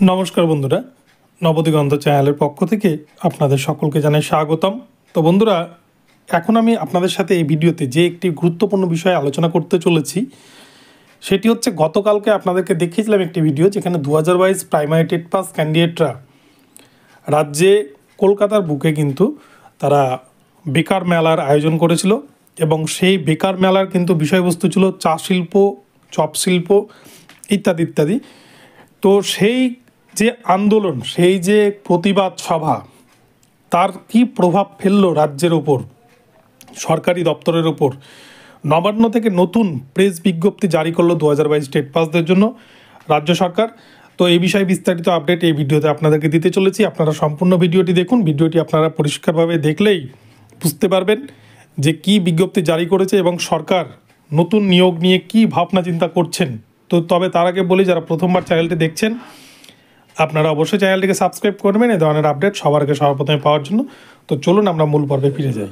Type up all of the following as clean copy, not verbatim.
নমস্কার বন্ধুরা, নবদিগন্ত চ্যানেলের পক্ষ থেকে আপনাদের সকলকে জানাই স্বাগতম। তো বন্ধুরা, এখন আমি আপনাদের সাথে এই ভিডিওতে যে একটি গুরুত্বপূর্ণ বিষয়ে আলোচনা করতে চলেছি সেটি হচ্ছে, গতকালকে আপনাদেরকে দেখিয়েছিলাম একটি ভিডিও যেখানে 2022 প্রাইমারি টেট পাস ক্যান্ডিডেটরা রাজ্যে কলকাতার বুকে কিন্তু তারা বেকার মেলার আয়োজন করেছিল এবং সেই বেকার মেলার কিন্তু বিষয়বস্তু ছিল চা শিল্প, চপ শিল্প ইত্যাদি ইত্যাদি। তো সেই যে আন্দোলন, সেই যে প্রতিবাদ সভা, তার কি প্রভাব ফেললো রাজ্যের ওপর, সরকারি দপ্তরের ওপর। নবান্ন থেকে নতুন প্রেস বিজ্ঞপ্তি জারি করলো 2022 স্টেট পাসদের জন্য রাজ্য সরকার। তো এই বিষয়ে বিস্তারিত আপডেট এই ভিডিওতে আপনাদেরকে দিতে চলেছি। আপনারা সম্পূর্ণ ভিডিওটি দেখুন। ভিডিওটি আপনারা পরিষ্কারভাবে দেখলেই বুঝতে পারবেন যে কি বিজ্ঞপ্তি জারি করেছে এবং সরকার নতুন নিয়োগ নিয়ে কি ভাবনা চিন্তা করছেন। তো তবে তার আগে বলি, যারা প্রথমবার চ্যানেলটি দেখছেন আপনারা অবশ্যই চ্যানেলটিকে সাবস্ক্রাইব করবেন এই ধরনের আপডেট সবার আগে সবার প্রথমে পাওয়ার জন্য। তো চলুন আমরা মূল পর্বে ফিরে যাই।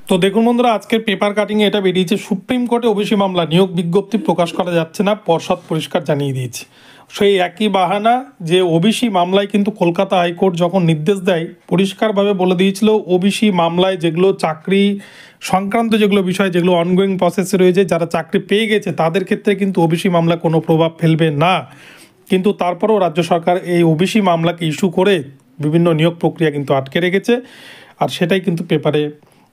তো দেখুন বন্ধুরা, আজকের পেপার কাটিংয়ে এটা বেরিয়েছে, সুপ্রিম কোর্টে ওবিসি মামলা, নিয়োগ বিজ্ঞপ্তি প্রকাশ করা যাচ্ছে না, পর্ষদ পরিষ্কার জানিয়ে দিয়েছে। সেই একই বাহানা যে ওবিসি মামলায় কিন্তু কলকাতা হাইকোর্ট যখন নির্দেশ দেয়, পরিষ্কারভাবে বলে দিয়েছিল ওবিসি মামলায় যেগুলো চাকরি সংক্রান্ত যেগুলো বিষয়, যেগুলো অনগোয়িং প্রসেসে রয়েছে, যারা চাকরি পেয়ে গেছে তাদের ক্ষেত্রে কিন্তু ওবিসি মামলা কোনো প্রভাব ফেলবে না। কিন্তু তারপরেও রাজ্য সরকার এই ওবিসি মামলাকে ইস্যু করে বিভিন্ন নিয়োগ প্রক্রিয়া কিন্তু আটকে রেখেছে। আর সেটাই কিন্তু পেপারে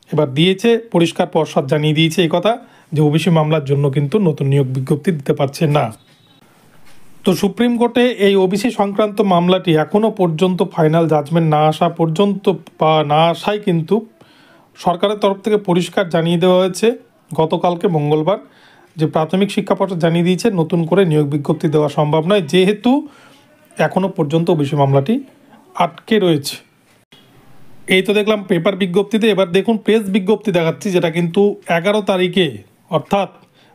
এবার দিয়েছে, পরিষ্কার পর্ষদ জানিয়ে দিয়েছে এই কথা যে ওবিসি মামলার জন্য কিন্তু নতুন নিয়োগ বিজ্ঞপ্তি দিতে পারছে না। তো সুপ্রিম কোর্টে এই ওবিসি সংক্রান্ত মামলাটি এখনও পর্যন্ত ফাইনাল জাজমেন্ট না আসা পর্যন্ত বা না আসায় কিন্তু সরকারের তরফ থেকে পরিষ্কার জানিয়ে দেওয়া হয়েছে গতকালকে মঙ্গলবার, যে প্রাথমিক শিক্ষা পর্ষদ জানিয়ে দিয়েছে নতুন করে নিয়োগ বিজ্ঞপ্তি দেওয়া সম্ভব নয়, যেহেতু এখনও পর্যন্ত ওবিসি মামলাটি আটকে রয়েছে। এই তো দেখলাম পেপার বিজ্ঞপ্তিতে, এবার দেখুন প্রেস বিজ্ঞপ্তি দেখাচ্ছি, যেটা কিন্তু 11 তারিখে অর্থাৎ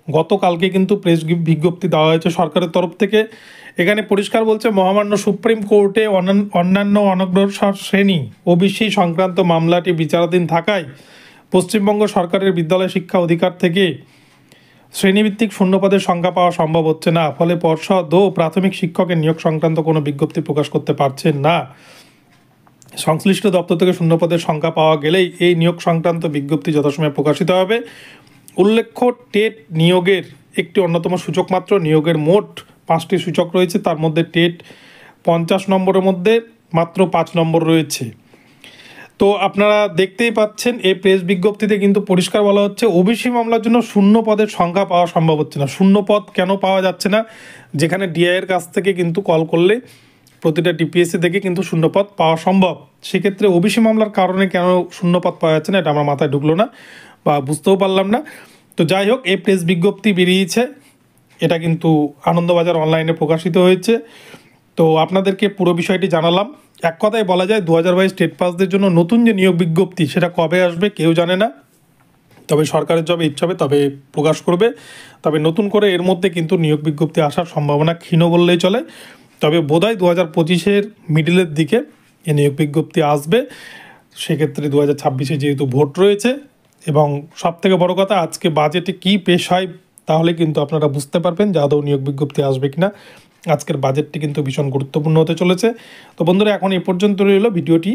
গতকালকে কিন্তু প্রেস বিজ্ঞপ্তি দেওয়া হয়েছে সরকারের তরফ থেকে। এখানে পরিষ্কার বলছে, মহামান্য সুপ্রিম কোর্টে অন্যান্য অনগ্রসর শ্রেণী ওবিসি সংক্রান্ত মামলাটি বিচারাধীন থাকায় পশ্চিমবঙ্গ সরকারের বিদ্যালয় শিক্ষা অধিকার থেকে শ্রেণীভিত্তিক শূন্যপদের সংখ্যা পাওয়া সম্ভব হচ্ছে না, ফলে পর্ষদ ও প্রাথমিক শিক্ষকের নিয়োগ সংক্রান্ত কোনো বিজ্ঞপ্তি প্রকাশ করতে পারছেন না। সংশ্লিষ্ট দপ্তর থেকে শূন্যপদের সংখ্যা পাওয়া গেলেই এই নিয়োগ সংক্রান্ত বিজ্ঞপ্তি যথাসময়ে প্রকাশিত হবে। উল্লেখ্য, টেট নিয়োগের একটি অন্যতম সূচক মাত্র। নিয়োগের মোট 5টি সূচক রয়েছে, তার মধ্যে টেট 50 নম্বরের মধ্যে মাত্র 5 নম্বর রয়েছে। তো আপনারা দেখতেই পাচ্ছেন এই প্রেস বিজ্ঞপ্তিতে কিন্তু পরিষ্কার বলা হচ্ছে ওবিসি মামলার জন্য শূন্য পদের সংখ্যা পাওয়া সম্ভব হচ্ছে না। শূন্য পদ কেন পাওয়া যাচ্ছে না? যেখানে ডিআইয়ের কাছ থেকে কিন্তু কল করলে প্রতিটা ডিপিএসসি থেকে কিন্তু শূন্যপদ পাওয়া সম্ভব, সেক্ষেত্রে ওবিসি মামলার কারণে কেন শূন্যপদ পাওয়া যাচ্ছে না এটা আমার মাথায় ঢুকলো না বা বুঝতেও পারলাম না। তো যাই হোক, এই প্রেস বিজ্ঞপ্তি বেরিয়েছে, এটা কিন্তু আনন্দবাজার অনলাইনে প্রকাশিত হয়েছে। তো আপনাদেরকে পুরো বিষয়টি জানালাম। এক কথায় বলা যায় 2022 স্টেট পাসদের জন্য নতুন যে নিয়োগ বিজ্ঞপ্তি সেটা কবে আসবে কেউ জানে না, তবে সরকারের যবে ইচ্ছা হবে তবে প্রকাশ করবে। তবে নতুন করে এর মধ্যে কিন্তু নিয়োগ বিজ্ঞপ্তি আসার সম্ভাবনা ক্ষীণ বললেই চলে। তবে বোধহয় 2025-এর মিডিলের দিকে এই নিয়োগ বিজ্ঞপ্তি আসবে। সেক্ষেত্রে 2026-এ যেহেতু ভোট রয়েছে এবং সবথেকে বড় কথা, আজকে বাজেটে কি পেশ হয় তাহলে কিন্তু আপনারা বুঝতে পারবেন যে আদৌ নিয়োগ বিজ্ঞপ্তি আসবে কিনা। আজকের বাজেটটি কিন্তু ভীষণ গুরুত্বপূর্ণ হতে চলেছে। তো বন্ধুরা, এখন এই পর্যন্ত রইল ভিডিওটি,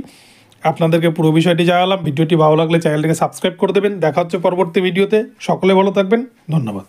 আপনাদেরকে পুরো বিষয়টি জানালাম। ভিডিওটি ভালো লাগলে চ্যানেলটিকে সাবস্ক্রাইব করে দেবেন। দেখা হচ্ছে পরবর্তী ভিডিওতে। সকলে ভালো থাকবেন, ধন্যবাদ।